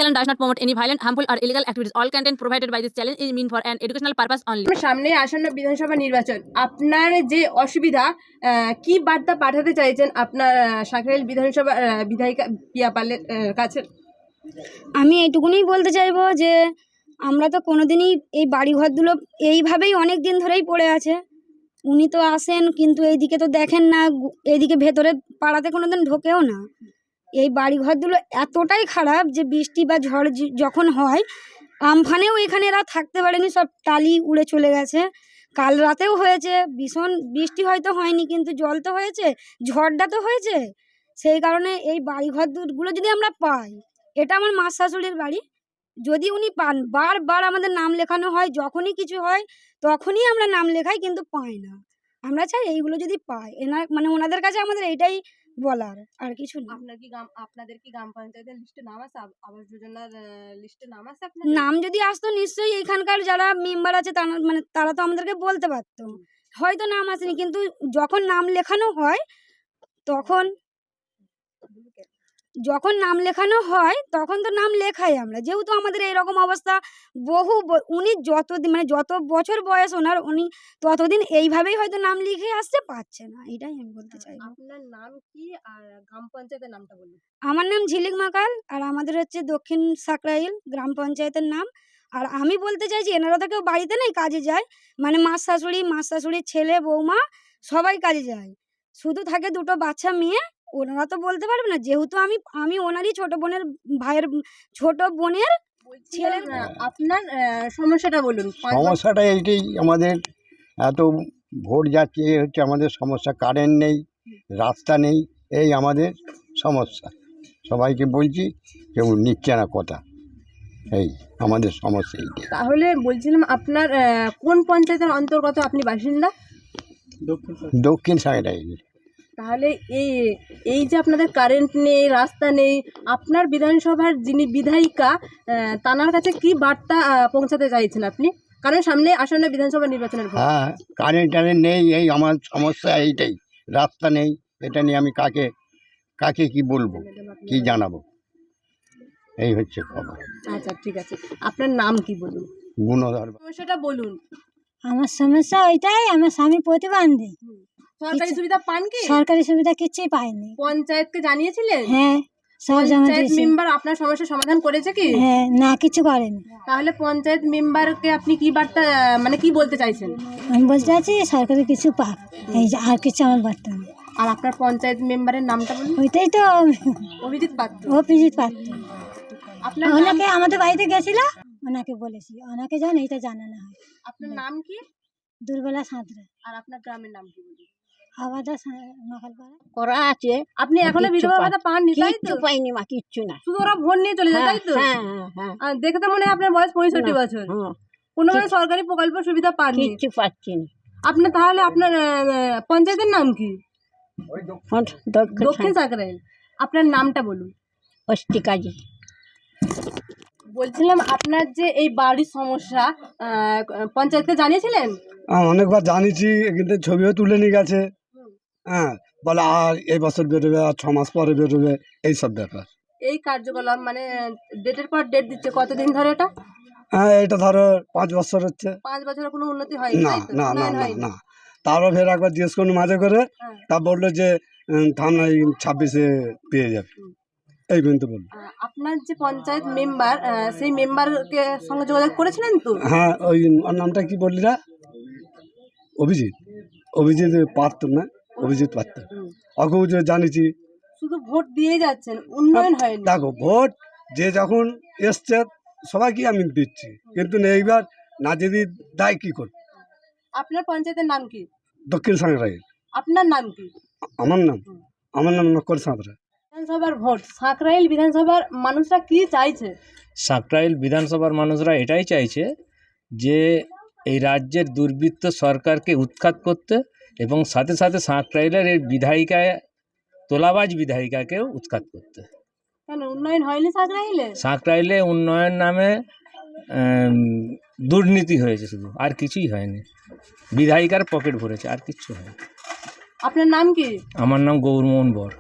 channel does not promote any violent, harmful, or illegal activities. All content provided by this channel is meant for an educational purpose only. সামনে আসন্ন বিধানসভা নির্বাচন, আপনার যে অসুবিধা, কি বার্তা পাঠাতে চাইছেন আপনার সাঁকরাইল বিধানসভা বিধায়িকা পিয়া পালের কাছে? আমি এইটুকুনি বলতে চাইবো যে আমরা তো কোনোদিনই এই বাড়িঘরগুলো এইভাবেই অনেক দিন ধরেই পড়ে আছে। উনি তো আসেন কিন্তু এইদিকে তো দেখেন না, এইদিকে ভেতরে পাড়াতে কোনোদিন ঢোকেও না। এই বাড়িঘরগুলো এতটাই খারাপ যে বৃষ্টি বা ঝড় যখন হয়, আমফানেও এখানে এরা থাকতে পারেনি, সব টালি উড়ে চলে গেছে। কাল রাতেও হয়েছে, ভীষণ বৃষ্টি হয়তো হয়নি কিন্তু জল তো হয়েছে, ঝড়টা তো হয়েছে। সেই কারণে এই বাড়িঘরগুলো যদি আমরা পাই, এটা আমার মা শাশুড়ির বাড়ি, যদি উনি পান, বারবার আমাদের নাম লেখানো হয়, যখনই কিছু হয় তখনই আমরা নাম লেখাই কিন্তু পাই না। আমরা চাই এইগুলো যদি পাই, মানে ওনাদের কাছে আমাদের এইটাই বলার, আর কিছু না। আপনাদের কি গ্রাম পঞ্চায়েতের লিস্টে নাম আছে, আবাস যোজনার লিস্টে নাম আছে? নাম যদি আসতো নিশ্চয়ই এইখানকার যারা মেম্বার আছে তারা তো আমাদেরকে বলতে পারতো। হয়তো নাম আসেনি, কিন্তু যখন নাম লেখানো হয় তখন তো নাম লেখাই আমরা, যেহেতু আমাদের এইরকম অবস্থা। উনি যত বছর বয়স ওনার, উনি ততদিন এইভাবেই হয়তো নাম লিখে আসতে পারছে না, এটাই আমি বলতে চাই। আপনার নাম কি আর গ্রাম পঞ্চায়েতের নামটা বলুন? আমার নাম ঝিলিক মাকাল, আর আমাদের হচ্ছে দক্ষিণ সাঁকরাইল গ্রাম পঞ্চায়েতের নাম। আর আমি বলতে চাইছি, এনারা তো কেউ বাড়িতে নেই, কাজে যায়, মানে মার শাশুড়ির ছেলে বৌমা সবাই কাজে যায়, শুধু থাকে দুটো বাচ্চা মেয়ে। ওনারা তো বলতে পারবে না, যেহেতু আমি ওনারই ছোট বোনের ছেলের। আপনার সমস্যাটা বলুন। সমস্যাটা এইটাই, আমাদের এত ভোট যাচ্ছে, হচ্ছে আমাদের সমস্যা। কারেন্ট নেই, রাস্তা নেই, এই আমাদের সমস্যা। সবাইকে বলছি, কেউ নিচ্ছে না কথা, এই আমাদের সমস্যা এইটাই। তাহলে বলছিলাম, আপনার কোন পঞ্চায়েতের অন্তর্গত আপনি বাসিন্দা? দক্ষিণ সাঁকরাইল। তাহলে এই যে আপনাদের কারেন্ট নেই, রাস্তা নেই, আপনার বিধানসভার যিনি বিধায়িকা, তানার কাছে কি বার্তা পৌঁছাতে চাইছেন আপনি? কারণ সামনে আসন্ন বিধানসভা নির্বাচনের ভোট। হ্যাঁ, কারেন্ট নেই, এই আমার সমস্যা এইটাই। রাস্তা নেই, এটা নিয়ে আমি কাকে কি বলবো, কি জানাবো, এই হচ্ছে খবর। আচ্ছা, ঠিক আছে। আপনার নাম কি বলুন? গুণধর। সমস্যাটা বলুন। আমার সমস্যা ওইটাই, আমার স্বামী প্রতিবন্ধী। সরকারি সুবিধা পান কি? সরকারি সুবিধা কিছুই পাইনি। পঞ্চায়েতকে জানিয়েছিলেন? হ্যাঁ, পঞ্চায়েত মেম্বার আপনার সমস্যার সমাধান করেছে কি? হ্যাঁ, না, কিছু করেনি। তাহলে পঞ্চায়েত মেম্বারকে আপনি কি বার্তা, মানে কি বলতে চাইছেন? আমি বলতে চাইছি সরকারি কিছু পাক, এই যে, আর কিছু আমার বার্তা নেই। আর আপনার পঞ্চায়েত মেম্বারের নামটা বলুন। ওইটাই তো, অভিজিৎ পাত্র। আপনার ওনাকে আমাদের বাড়িতে গেছিল, ওনাকে বলেছি, ওনাকে জান এইটা জানানো হয়। আপনার নাম কি? দুর্বেলা সাঁতরে। আর আপনার গ্রামের নাম কি বলুন? আবাদা মাকালপাড়া করা আছে। আপনি এখনো বিধবা ভাতা পাননি, তাই তো? কিচ্ছু পাইনি মা, কিচ্ছু না। শুধু ওরা ভোট নিয়ে চলে যায়, তাই তো? হ্যাঁ, হ্যাঁ। আর দেখে তো মনে হয় আপনার বয়স 65 বছর। কোনো সরকারি প্রকল্প সুবিধা পাননি? কিচ্ছু পাচ্ছি না। আপনার তাহলে আপনার পঞ্চায়েতের নাম কি? দক্ষিণ দক্ষিণ সাঁকরাইল। আপনার নামটা বলুন। অষ্টিকাজি। বলছিলাম, আপনার যে এই বাড়ির সমস্যা, পঞ্চায়েতকে জানিয়েছিলেন? অনেকবার জানিয়েছি, কিন্তু ছবিও তুলে নিয়ে গেছে। হ্যাঁ, বলে আর এই বছর বেরোবে, আর 6 মাস পরে বেরোবে, এইসব ব্যাপার। এই কার্যকলাপ মানে ডেটের পর ডেট দিচ্ছে, কতদিন ধরে এটা? হ্যাঁ, এটা ধরো 5 বছর হচ্ছে। 5 বছরে কোনো উন্নতি হয়নি? না না না না না। তারও ফের একবার জিজ্ঞেস করুন মাঝে করে, তা বললো যে থামনা 26-এ পেয়ে যাবে, এই পর্যন্ত বললো। আপনার যে পঞ্চায়েত মেম্বার, সেই মেম্বারকে সঙ্গে যোগাযোগ করেছিলেন তো? হ্যাঁ, ওই ওর নামটা কি বললি না? অভিজিৎ পাত্র না? অভিজিৎ পাত্র। ওকেও জানিয়েছি। শুধু ভোট দিয়ে যাচ্ছেন, উন্নয়ন হয়নি। দেখো, ভোট যে যখন এসছে সবাইকে আমি দিচ্ছি, কিন্তু এইবার না যদি দেয় কি করব? আপনার পঞ্চায়েতের নাম কি? দক্ষিণ সাঁকরাইল। আপনার নাম কি? আমার নাম নক্কর সাঁতরা। বিধানসভার ভোট, সাঁকরাইল বিধানসভার মানুষরা কি চাইছে? সাঁকরাইল বিধানসভার মানুষরা এটাই চাইছে যে এই রাজ্যের দুর্বৃত্ত সরকারকে উৎখাত করতে, এবং সাথে সাথে সাঁকরাইলের এই তোলাবাজ বিধায়িকাকেও উৎখাত করতে। কেন উন্নয়ন হয়নি সাঁকরাইলে? সাঁকরাইলে উন্নয়ন নামে দুর্নীতি হয়েছে শুধু, আর কিছুই হয়নি। বিধায়িকার পকেট ভরেছে, আর কিচ্ছু হয়নি। আপনার নাম কি? আমার নাম গৌরমোহন বর।